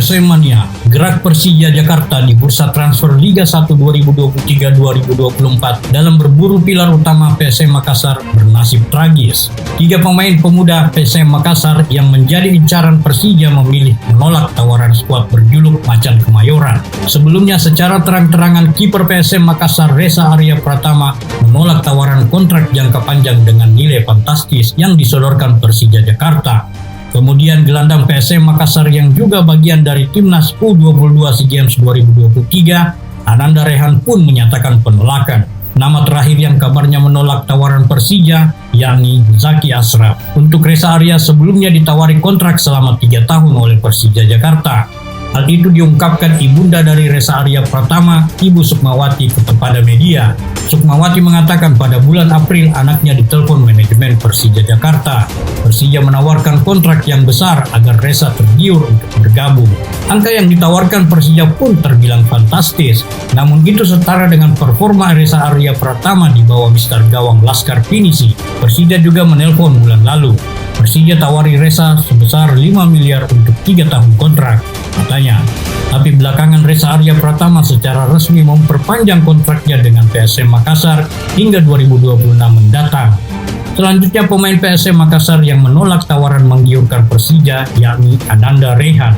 PSM Mania, gerak Persija Jakarta di bursa transfer Liga 1 2023-2024 dalam berburu pilar utama PSM Makassar bernasib tragis. 3 pemain pemuda PSM Makassar yang menjadi incaran Persija memilih menolak tawaran skuad berjuluk Macan Kemayoran. Sebelumnya secara terang-terangan kiper PSM Makassar Reza Arya Pratama menolak tawaran kontrak jangka panjang dengan nilai fantastis yang disodorkan Persija Jakarta. Kemudian gelandang PSM Makassar yang juga bagian dari timnas U22 SEA Games 2023, Ananda Rehan pun menyatakan penolakan. Nama terakhir yang kabarnya menolak tawaran Persija yakni Zaki Ashraf. Untuk Reza Arya sebelumnya ditawari kontrak selama 3 tahun oleh Persija Jakarta. Hal itu diungkapkan ibunda dari Reza Arya Pratama, Ibu Sukmawati, kepada media. Sukmawati mengatakan pada bulan April anaknya ditelepon manajemen Persija Jakarta. Persija menawarkan kontrak yang besar agar Reza tergiur untuk bergabung. Angka yang ditawarkan Persija pun terbilang fantastis. Namun itu setara dengan performa Reza Arya Pratama di bawah mister gawang Laskar Pinisi. Persija juga menelpon bulan lalu. Persija tawari Reza sebesar 5 miliar untuk 3 tahun kontrak, katanya. Tapi belakangan Reza Arya Pratama secara resmi memperpanjang kontraknya dengan PSM Makassar hingga 2026 mendatang. Selanjutnya pemain PSM Makassar yang menolak tawaran menggiurkan Persija yakni Ananda Rehan.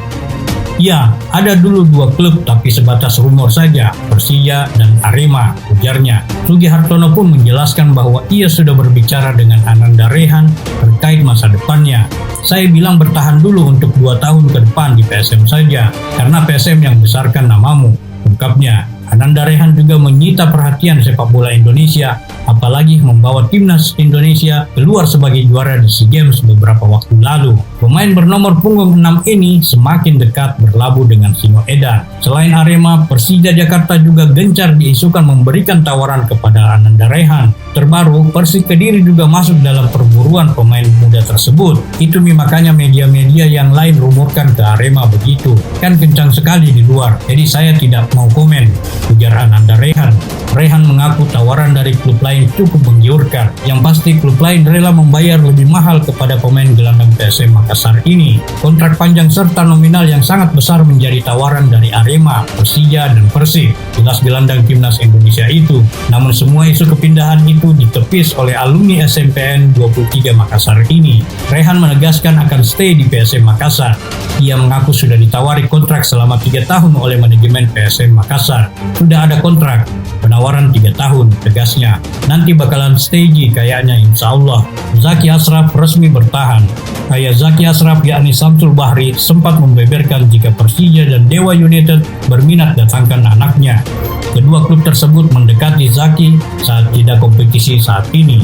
Ya, ada dulu 2 klub tapi sebatas rumor saja, Persija dan Arema, ujarnya. Sugi Hartono pun menjelaskan bahwa ia sudah berbicara dengan Ananda Rehan terkait masa depannya. Saya bilang bertahan dulu untuk 2 tahun ke depan di PSM saja, karena PSM yang besarkan namamu, ungkapnya. Ananda Rehan juga menyita perhatian sepak bola Indonesia, apalagi membawa timnas Indonesia keluar sebagai juara di SEA Games beberapa waktu lalu. Pemain bernomor punggung 6 ini semakin dekat berlabuh dengan Singoedan. Selain Arema, Persija Jakarta juga gencar diisukan memberikan tawaran kepada Ananda Rehan. Terbaru, Persik Kediri juga masuk dalam perburuan pemain muda tersebut. Itu makanya media-media yang lain rumorkan ke Arema begitu. Kan kencang sekali di luar, jadi saya tidak mau komen, ujar Ananda Rehan. Rehan mengaku tawaran dari klub lain cukup menggiurkan. Yang pasti klub lain rela membayar lebih mahal kepada pemain gelandang PSM Makassar ini. Kontrak panjang serta nominal yang sangat besar menjadi tawaran dari Arema, Persija, dan Persik. Jelas gelandang timnas Indonesia itu. Namun semua isu kepindahan itu ditepis oleh alumni SMPN 23 Makassar ini. Rehan menegaskan akan stay di PSM Makassar. Ia mengaku sudah ditawari kontrak selama 3 tahun oleh manajemen PSM Makassar. Sudah ada kontrak, penawaran 3 tahun, tegasnya. Nanti bakalan stay kayaknya, insya Allah. Zaki Ashraf resmi bertahan. Ayah Zaki Ashraf yakni Samsul Bahri sempat membeberkan jika Persija dan Dewa United berminat datangkan anaknya. Kedua klub tersebut mendekati Zaki saat jeda kompetisi saat ini.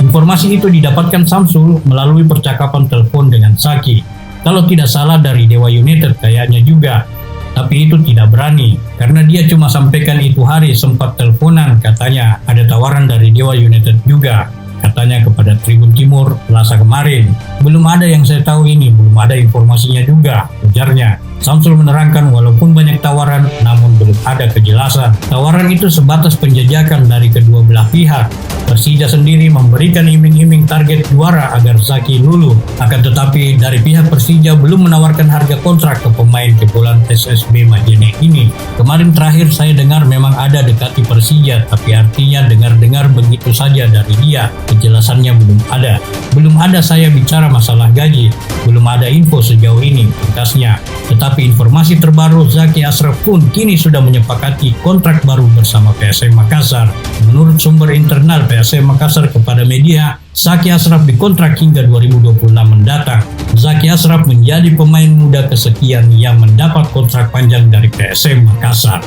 Informasi itu didapatkan Samsul melalui percakapan telepon dengan Zaki. Kalau tidak salah dari Dewa United kayaknya juga. Tapi itu tidak berani, karena dia cuma sampaikan itu hari sempat teleponan, katanya ada tawaran dari Dewa United juga, katanya kepada Tribun Timur Selasa kemarin. Belum ada yang saya tahu ini, belum ada informasinya juga, ujarnya. Samsul menerangkan walaupun banyak tawaran, namun belum ada kejelasan. Tawaran itu sebatas penjajakan dari kedua belah pihak. Persija sendiri memberikan iming-iming target juara agar Zaki luluh. Akan tetapi dari pihak Persija belum menawarkan harga kontrak ke pemain jebolan SSB Majene ini. Kemarin terakhir saya dengar memang ada dekati Persija, tapi artinya dengar-dengar begitu saja dari dia. Kejelasannya belum ada. Belum ada saya bicara masalah gaji. Belum ada info sejauh ini, tegasnya. Tetapi informasi terbaru, Zaki Ashraf pun kini sudah menyepakati kontrak baru bersama PSM Makassar. Menurut sumber internal PSM Makassar kepada media, Zaki Ashraf dikontrak hingga 2026 mendatang. Zaki Ashraf menjadi pemain muda kesekian yang mendapat kontrak panjang dari PSM Makassar.